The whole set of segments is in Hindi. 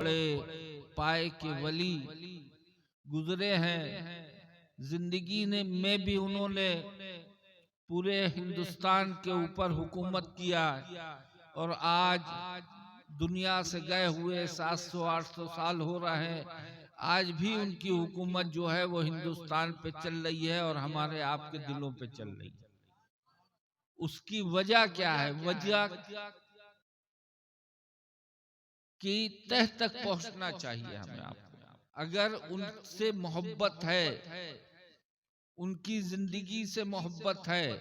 बड़े पाए के वली गुजरे हैं। जिंदगी में भी उन्होंने पूरे हिंदुस्तान के ऊपर हुकूमत किया और आज दुनिया से गए हुए 700-800 साल हो रहे हैं, आज भी उनकी हुकूमत जो है वो हिंदुस्तान पे चल रही है और हमारे आपके दिलों पे चल रही है। उसकी वजह क्या है? वजह की तह तक पहुंचना चाहिए हमें आपको। अगर उनसे मोहब्बत है, उनकी जिंदगी से मोहब्बत है,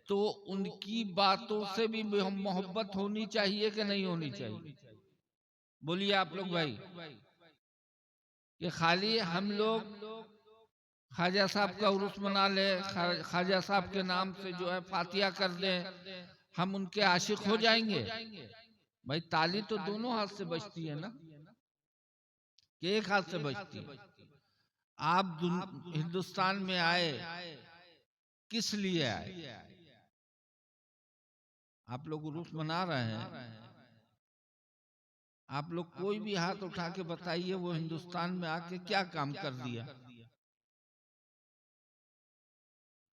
तो उनकी बातों से भी हम मोहब्बत होनी चाहिए कि नहीं होनी चाहिए? बोलिए आप लोग भाई। कि खाली हम लोग ख्वाजा साहब का उर्स मना ले, ख्वाजा साहब के नाम से जो है फातिया कर दें, हम उनके आशिक हो जाएंगे? भाई ताली तो दोनों हाथ से बजती है ना, कि एक हाथ से बजती है? आप हिंदुस्तान में आए किस लिए आए? आप लोग उर्स मना रहे हैं, आप लोग कोई भी हाथ उठा के बताइए वो हिंदुस्तान में आके क्या काम कर दिया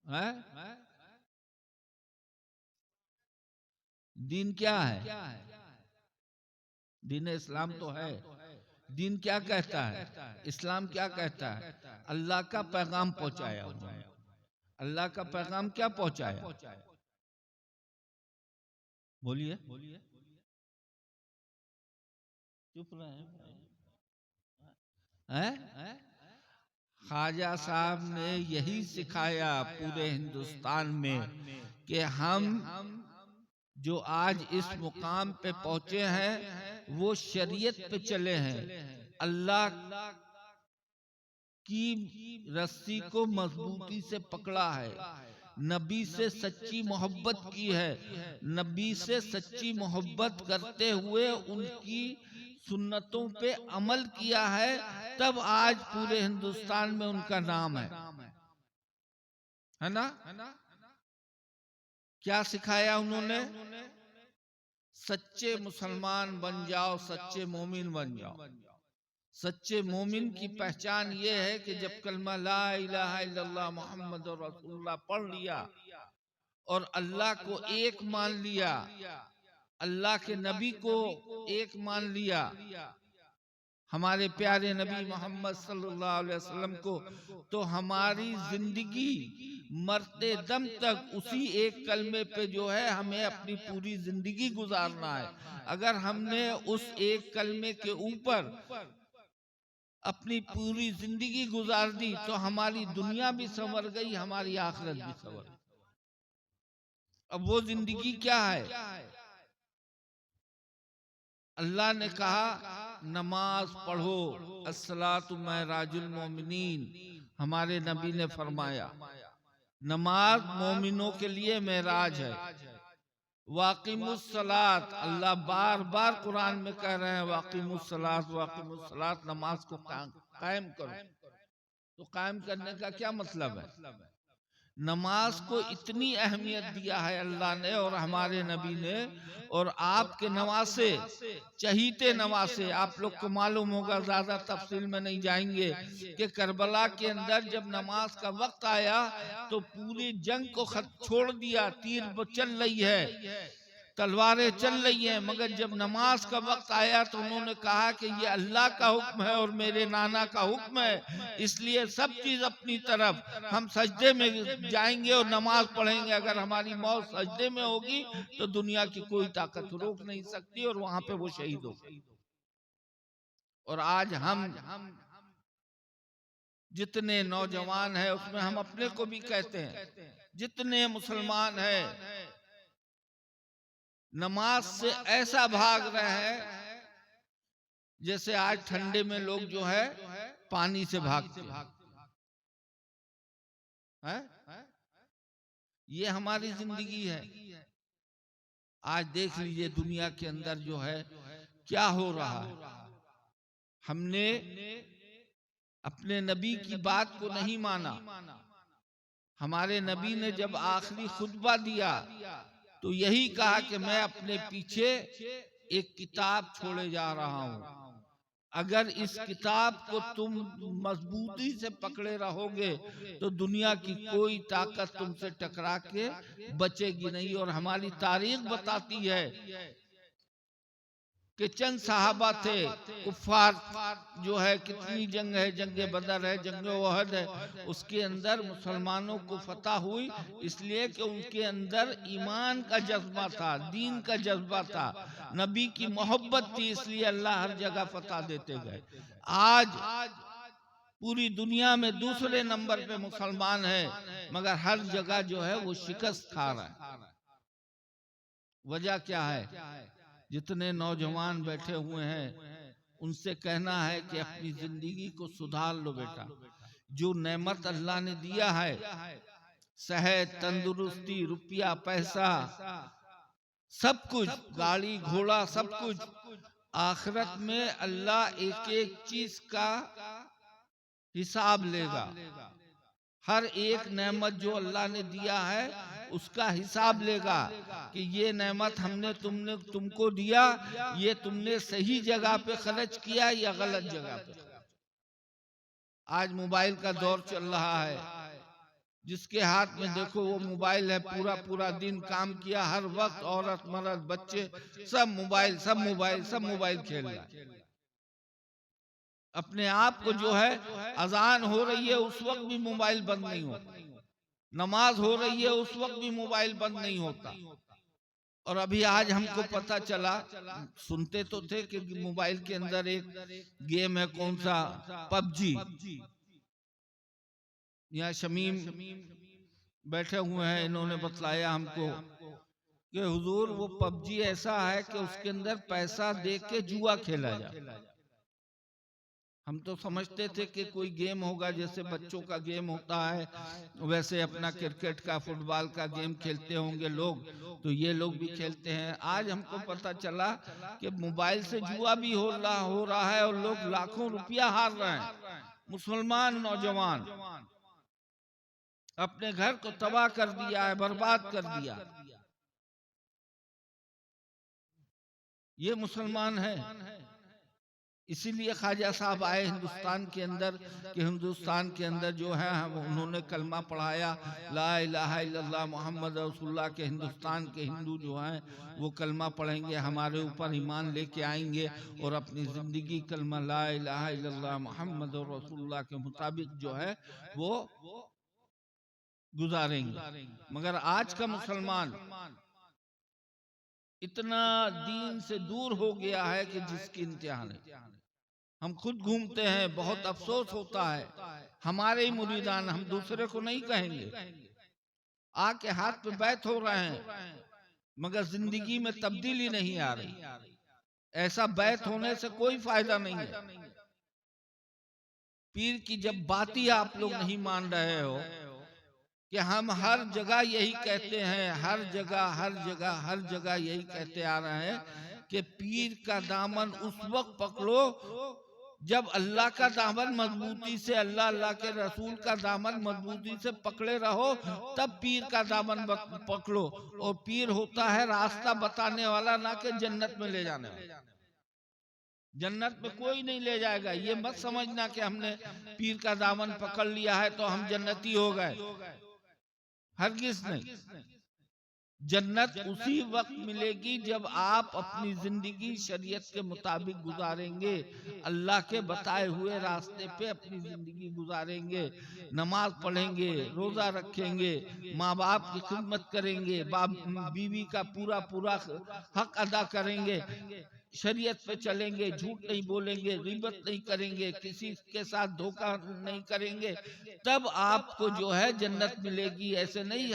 है? दीन क्या है? दीन इस्लाम तो है। दीन क्या कहता है? इस्लाम क्या कहता है? अल्लाह का पैगाम पहुंचाया उन्होंने। अल्लाह का पैगाम क्या पहुंचाया? बोलिए। चुप रहे हैं? ख्वाजा साहब ने यही सिखाया पूरे हिंदुस्तान में कि हम जो आज इस मुकाम पे पहुंचे हैं वो शरीयत पे चले हैं, अल्लाह की रस्सी को मजबूती से पकड़ा है, नबी से सच्ची मोहब्बत की है, नबी से सच्ची मोहब्बत करते हुए उनकी सुन्नतों पे अमल किया है, तब आज पूरे हिंदुस्तान में उनका नाम है ना? क्या सिखाया उन्होंने? सच्चे मुसलमान बन जाओ, सच्चे मोमिन बन जाओ। सच्चे मोमिन की पहचान ये है कि जब कलमा ला इलाहा इल्लल्लाह मुहम्मद रसूलुल्लाह पढ़ लिया और अल्लाह को एक मान लिया, अल्लाह के नबी को एक मान लिया, हमारे प्यारे नबी मोहम्मद सल्लल्लाहु अलैहि वसल्लम को, तो हमारी जिंदगी मरते दम तक उसी एक कलमे पे जो है हमें अपनी पूरी जिंदगी गुजारना है। अगर हमने उस एक कलमे के ऊपर अपनी पूरी जिंदगी गुजार दी तो हमारी दुनिया भी संवर गई, हमारी आखिरत भी संवर गई। अब वो जिंदगी क्या है? अल्लाह ने कहा नमाज पढ़ो, अस्सलातु महराजुल मोमिनीन। हमारे नबी ने फरमाया नमाज मोमिनों के लिए महराज है। वाक़िमुस्सलात, अल्लाह बार बार कुरान में कह रहे हैं वाक़िमुस्सलात वाक़िमुस्सलात, नमाज को कायम करो। तो कायम करने का क्या मतलब है? नमाज को इतनी अहमियत दिया है अल्लाह ने और हमारे नबी ने, और आपके नवासे, चहीते नवासे, आप लोग को मालूम होगा, ज्यादा तफसील में नहीं जाएंगे, कि करबला के अंदर जब नमाज का वक्त आया तो पूरी जंग को छोड़ दिया, तीर चल रही है, तलवारें चल रही हैं, मगर जब नमाज का वक्त आया तो उन्होंने कहा कि ये अल्लाह का हुक्म है और मेरे नाना का हुक्म है, इसलिए सब चीज अपनी तरफ, हम सजदे में जाएंगे और नमाज पढ़ेंगे। अगर हमारी मौत सजदे में होगी तो दुनिया की कोई ताकत रोक नहीं सकती और वहां पे वो शहीद हो गए। और आज हम जितने नौजवान हैं, उसमें हम अपने को भी कहते हैं, जितने मुसलमान हैं नमाज से ऐसा भाग रहे हैं जैसे आज ठंडे में लोग जो है पानी से भागते हैं। ये हमारी जिंदगी है। आज देख लीजिए दुनिया के अंदर जो है क्या हो रहा है। हमने अपने नबी की बात को नहीं माना। हमारे नबी ने जब आखिरी खुतबा दिया तो यही कहा कि मैं अपने पीछे एक किताब छोड़े जा रहा हूं, अगर इस किताब को तुम मजबूती से पकड़े रहोगे तो दुनिया की कोई ताकत तुमसे टकरा के बचेगी नहीं। और हमारी तारीख बताती है कि चंद साहबा थे, कुफार जो है, कितनी जंग है, जंग बदर है, जंग ओहद है, उसके अंदर मुसलमानों को फतह हुई इसलिए कि उनके अंदर ईमान का जज्बा था, दीन का जज्बा था, नबी की मोहब्बत थी, इसलिए अल्लाह हर जगह फतह देते गए। आज पूरी दुनिया में दूसरे नंबर पे मुसलमान है, मगर हर जगह जो है वो शिकस्त खा रहा है। वजह क्या है? जितने नौजवान बैठे हुए हैं उनसे कहना है कि अपनी जिंदगी को सुधार लो बेटा। जो नेमत अल्लाह ने दिया है, सेहत, तंदुरुस्ती, रुपया, पैसा, सब कुछ, गाड़ी घोड़ा, सब कुछ, आखिरत में अल्लाह एक एक चीज का हिसाब लेगा। हर एक नेमत जो अल्लाह ने दिया है उसका हिसाब लेगा कि ये नेमत तुमको दिया, ये तुमने सही जगह पे खर्च किया या गलत जगह पे। आज मोबाइल का दौर चल रहा है, जिसके हाथ में देखो वो मोबाइल है, पूरा पूरा दिन काम किया, हर वक्त औरत मर्द बच्चे सब मोबाइल, सब मोबाइल, सब मोबाइल खेल रहा है। अपने आप को जो है, अजान हो रही है उस वक्त भी मोबाइल बंद नहीं होता, नमाज हो रही है उस वक्त भी मोबाइल बंद नहीं होता। और अभी आज हमको पता चला, सुनते तो थे कि मोबाइल के अंदर एक गेम है, कौन सा, पबजी। यहाँ शमीम बैठे हुए हैं, इन्होंने बतलाया हमको कि हुजूर वो पबजी ऐसा है कि उसके अंदर पैसा दे के जुआ खेला जाए। हम तो समझते थे कि कोई गेम होगा, जैसे बच्चों का गेम होता है वैसे अपना क्रिकेट का, फुटबॉल का गेम खेलते होंगे लोग, तो ये लोग भी खेलते हैं। आज हमको पता चला कि मोबाइल से जुआ भी हो रहा है और लोग लाखों रुपया हार रहे हैं। मुसलमान नौजवान अपने घर को तबाह कर दिया है, बर्बाद कर दिया। ये मुसलमान है। इसीलिए ख्वाजा साहब आए हिंदुस्तान के अंदर कि हिंदुस्तान के अंदर जो है उन्होंने कलमा पढ़ाया, ला इलाहा इल्लल्लाह मुहम्मद रसूलुल्लाह, के हिंदुस्तान के हिंदू जो हैं वो कलमा पढ़ेंगे, हमारे ऊपर ईमान लेके आएंगे और अपनी ज़िंदगी कलमा ला इलाहा इल्लल्लाह मुहम्मद रसूलुल्लाह के मुताबिक जो है वो गुजारेंगे। मगर आज का मुसलमान इतना दीन से दूर हो गया है कि जिसकी इंतहा नहीं। हम खुद घूमते हैं, बहुत अफसोस होता है, हमारे ही मुरीदान, हम दूसरे को नहीं कहेंगे, आके हाथ पे बैत हो रहे हैं मगर जिंदगी में तब्दीली नहीं आ रही। ऐसा बैत होने से कोई फायदा नहीं है। पीर की जब बात ही आप लोग नहीं मान रहे हो कि हम हर जगह यही कहते हैं, हर जगह यही कहते आ रहे हैं कि पीर का दामन उस वक्त पकड़ो जब अल्लाह का दामन मजबूती से, अल्लाह के रसूल का दामन मजबूती से पकड़े रहो, तब पीर का दामन पकड़ो। और पीर होता है रास्ता बताने वाला, ना कि जन्नत में ले जाने वाला। जन्नत में कोई नहीं ले जाएगा। ये मत समझना कि हमने पीर का दामन पकड़ लिया है तो हम जन्नती हो गए, हरगिज़ नहीं। जन्नत उसी वक्त मिलेगी जब आप अपनी जिंदगी शरीयत के मुताबिक गुजारेंगे, अल्लाह के बताए हुए रास्ते पे अपनी जिंदगी गुजारेंगे, नमाज पढ़ेंगे, रोजा रखेंगे, माँ बाप की खिदमत करेंगे, बीवी का पूरा पूरा हक अदा करेंगे, शरीयत पे चलेंगे, झूठ नहीं बोलेंगे, गिबत नहीं करेंगे, किसी के साथ धोखा नहीं करेंगे, तब आपको जो है जन्नत मिलेगी। ऐसे नहीं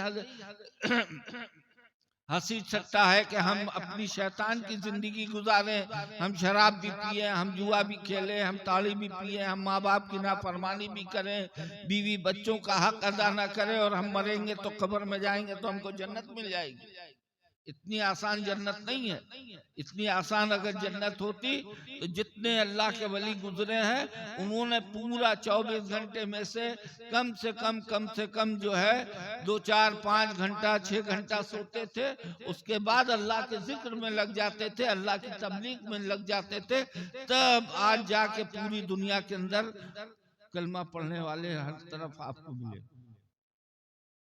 हंसी छट्टा है कि हम अपनी शैतान की जिंदगी गुजारें, हम शराब भी पिए, हम जुआ भी खेलें, हम ताड़ी भी पिए, हम माँ बाप की नाफरमानी भी करें, बीवी बच्चों का हक अदा ना करें और हम मरेंगे तो कब्र में जाएंगे तो हमको जन्नत मिल जाएगी। इतनी आसान जन्नत नहीं है। इतनी आसान अगर जन्नत होती तो जितने अल्लाह के वली गुजरे हैं उन्होंने पूरा 24 घंटे में से कम जो है 2 4 5 घंटा 6 घंटा सोते थे। उसके बाद अल्लाह के जिक्र में लग जाते थे, अल्लाह की तबलीग में लग जाते थे। तब आज जाके पूरी दुनिया के अंदर कलमा पढ़ने वाले हर तरफ आपको मिले।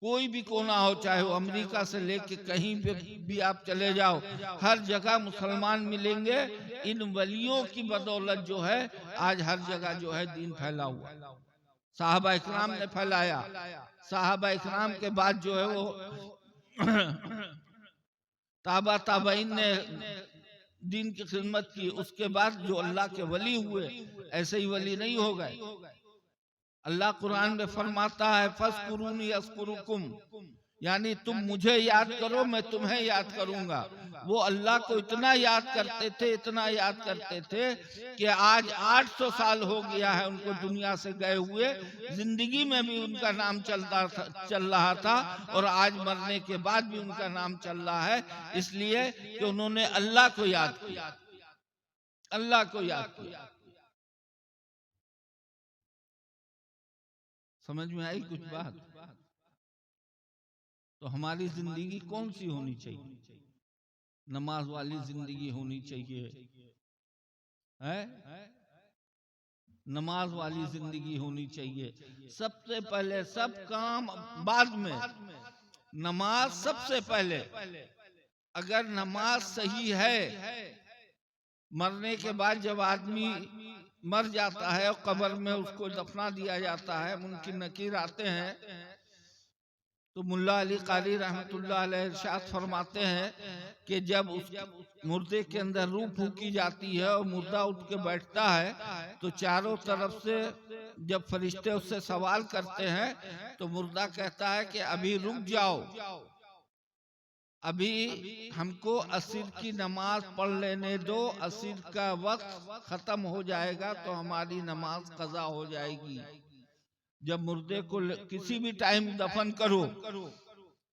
कोई भी कोना हो, चाहे वो अमेरिका से लेके कहीं पे भी आप चले जाओ, हर जगह मुसलमान मिलेंगे। इन वलियों की बदौलत जो है आज हर जगह जो है दीन फैला हुआ। साहबा इकराम ने फैलाया, साहबा इकराम के बाद जो है वो ताबा ताबईन ने दीन की खिदमत की। उसके बाद जो अल्लाह के वली हुए, ऐसे ही वली नहीं हो गए। अल्लाह कुरान में फरमाता है फस्कुरूनी अस्कुरुकुम, यानी तुम मुझे याद करो मैं तुम्हें याद करूंगा। वो अल्लाह को इतना याद करते थे, इतना याद करते थे कि आज 800 साल हो गया है उनको दुनिया से गए हुए। जिंदगी में भी उनका नाम चल रहा था और आज मरने के बाद भी उनका नाम चल रहा है, इसलिए कि उन्होंने अल्लाह को याद किया, अल्लाह को याद किया। समझ में आई कुछ बात? तो हमारी जिंदगी कौन सी होनी चाहिए? नमाज वाली जिंदगी होनी चाहिए, है? नमाज वाली जिंदगी होनी चाहिए। सबसे पहले, सब काम बाद में, नमाज सबसे पहले। अगर नमाज सही है, मरने के बाद जब आदमी मर जाता है और कब्र में उसको दफना दिया जाता है, मुनकिर नकीर आते हैं, तो मुल्ला अली कारी रहमतुल्लाह अलैह इरशाद फरमाते हैं कि जब उस मुर्दे के अंदर रूह फूकी जाती है और मुर्दा उठ के बैठता है, तो चारों तरफ से जब फरिश्ते उससे सवाल करते हैं तो मुर्दा कहता है कि अभी रुक जाओ, अभी हमको असर की नमाज पढ़ लेने दो, असर का वक्त खत्म हो जाएगा तो हमारी नमाज कज़ा हो जाएगी। जब मुर्दे को किसी भी टाइम दफन करो,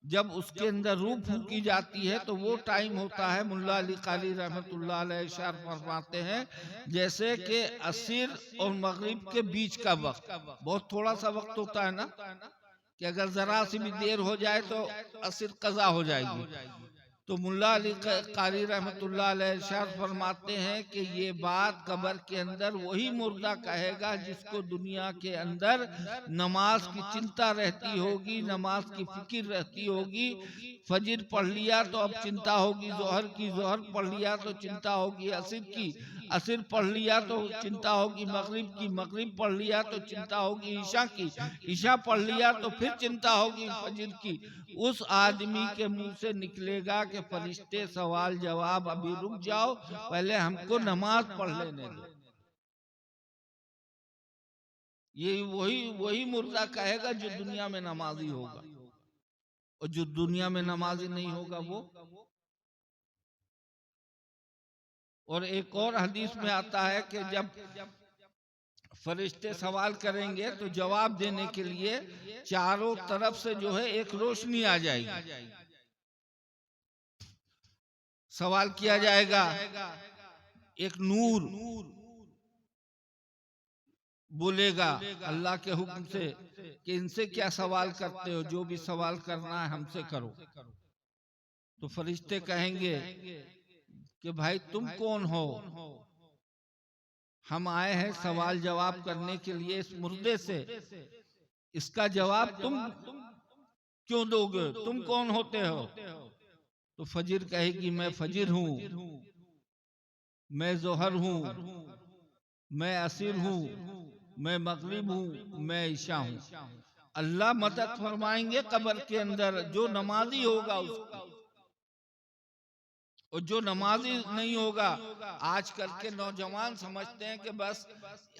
जब उसके अंदर रूह फूकी जाती है तो वो टाइम होता है, मुल्ला अली कारी रहमतुल्लाह अलैह इरशाद फरमाते हैं, जैसे कि असर और मगरिब के बीच का वक्त। बहुत थोड़ा सा वक्त होता है ना, कि अगर जरा सी भी देर हो जाए तो असर कज़ा हो जाएगी। तो मुल्ला अली कारी रहमतुल्लाह अलैह इरशाद फरमाते हैं कि ये बात कब्र के अंदर वही मुर्दा कहेगा जिसको दुनिया के अंदर नमाज की चिंता रहती होगी, नमाज की फिक्र रहती होगी। फजर पढ़ लिया तो अब चिंता होगी जोहर की, जोहर पढ़ लिया तो चिंता होगी असर की, असर पढ़ लिया तो चिंता होगी मगरिब की, मगरिब पढ़ लिया तो चिंता होगी ईशा की, ईशा पढ़ लिया तो फिर चिंता होगी फजर की। उस आदमी के मुंह से निकलेगा कि फरिश्ते सवाल जवाब, अभी रुक जाओ, पहले हमको नमाज पढ़ लेने दो। ये वही मुर्दा कहेगा जो दुनिया में नमाजी होगा, और जो दुनिया में नमाजी नहीं होगा वो। और एक और हदीस में आता है कि जब फरिश्ते सवाल करेंगे तो जवाब देने के लिए चारों तरफ से जो है एक रोशनी आ जाएगी। सवाल किया जाएगा, एक नूर बोलेगा अल्लाह के हुक्म से कि इनसे क्या सवाल करते हो, जो भी सवाल करना है हमसे करो। तो फरिश्ते कहेंगे कि भाई तुम कौन हो? हम आए हैं सवाल जवाब करने के लिए इस मुर्दे से, इसका जवाब तुम क्यों दोगे, तुम कौन होते हो? तो फजर कहेगी मैं फजर हूं, मैं जोहर हूं, मैं असर हूं, मैं मगरिब हूं, मैं ईशा हूं। अल्लाह मदद फरमाएंगे कब्र के अंदर जो नमाजी होगा उसको, और जो नमाजी नहीं होगा। आजकल के नौजवान समझते हैं कि बस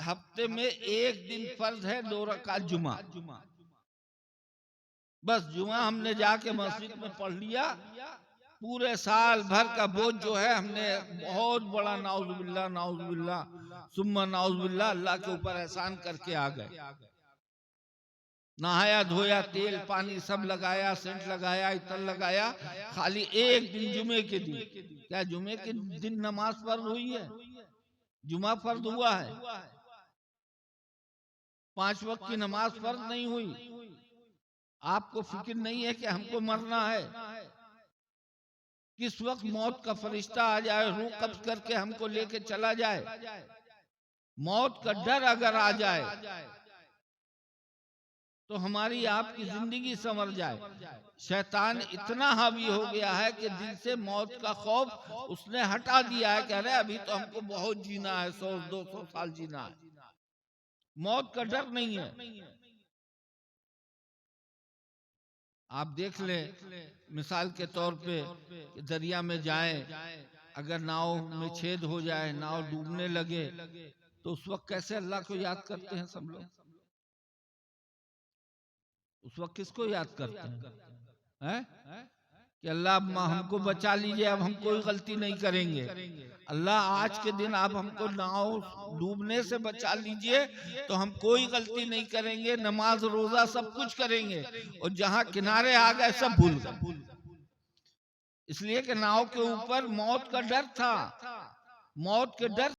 हफ्ते में एक दिन फर्ज है 2 रकात जुमा, बस जुमा हमने जाके मस्जिद में पढ़ लिया, पूरे साल भर का बोझ जो है हमने बहुत बड़ा नाउजुबिल्लाह नाउजुबिल्लाह सुम्मा नाउजुबिल्लाह अल्लाह के ऊपर एहसान करके आ गए। नहाया धोया, तेल पानी सब लगाया, सेंट लगाया, इतर लगाया, खाली एक दिन जुमे के दिन, क्या जुमे के दिन नमाज फर्ज हुई है? जुमा फर्ज हुआ है? 5 वक्त की नमाज फर्ज नहीं हुई। आपको फिक्र नहीं है कि हमको मरना है, किस वक्त मौत का फरिश्ता आ जाए, रूह कब्ज करके हमको लेके चला जाए। मौत का डर अगर आ जाए तो हमारी आपकी जिंदगी संवर जाए। शैतान इतना हावी हो गया है कि दिल से मौत का खौफ उसने हटा दिया है। कह रहे अभी तो हमको बहुत जीना है, 100-200 साल जीना है, मौत का डर नहीं है। आप देख ले, मिसाल के तौर पे दरिया में जाएं, अगर नाव में छेद हो जाए, नाव डूबने लगे, तो उस वक्त कैसे अल्लाह को याद करते हैं सब लोग? उस वक्त किसको याद करते हैं? कि अल्लाह हमको बचा लीजिए, अब हम कोई गलती नहीं करेंगे। अल्लाह आज के दिन आप हमको नाव डूबने से बचा लीजिए, तो हम कोई गलती नहीं करेंगे, नमाज रोजा सब कुछ करेंगे, और जहां किनारे आ गए सब भूल गए। इसलिए कि नाव के ऊपर मौत का डर था, मौत के डर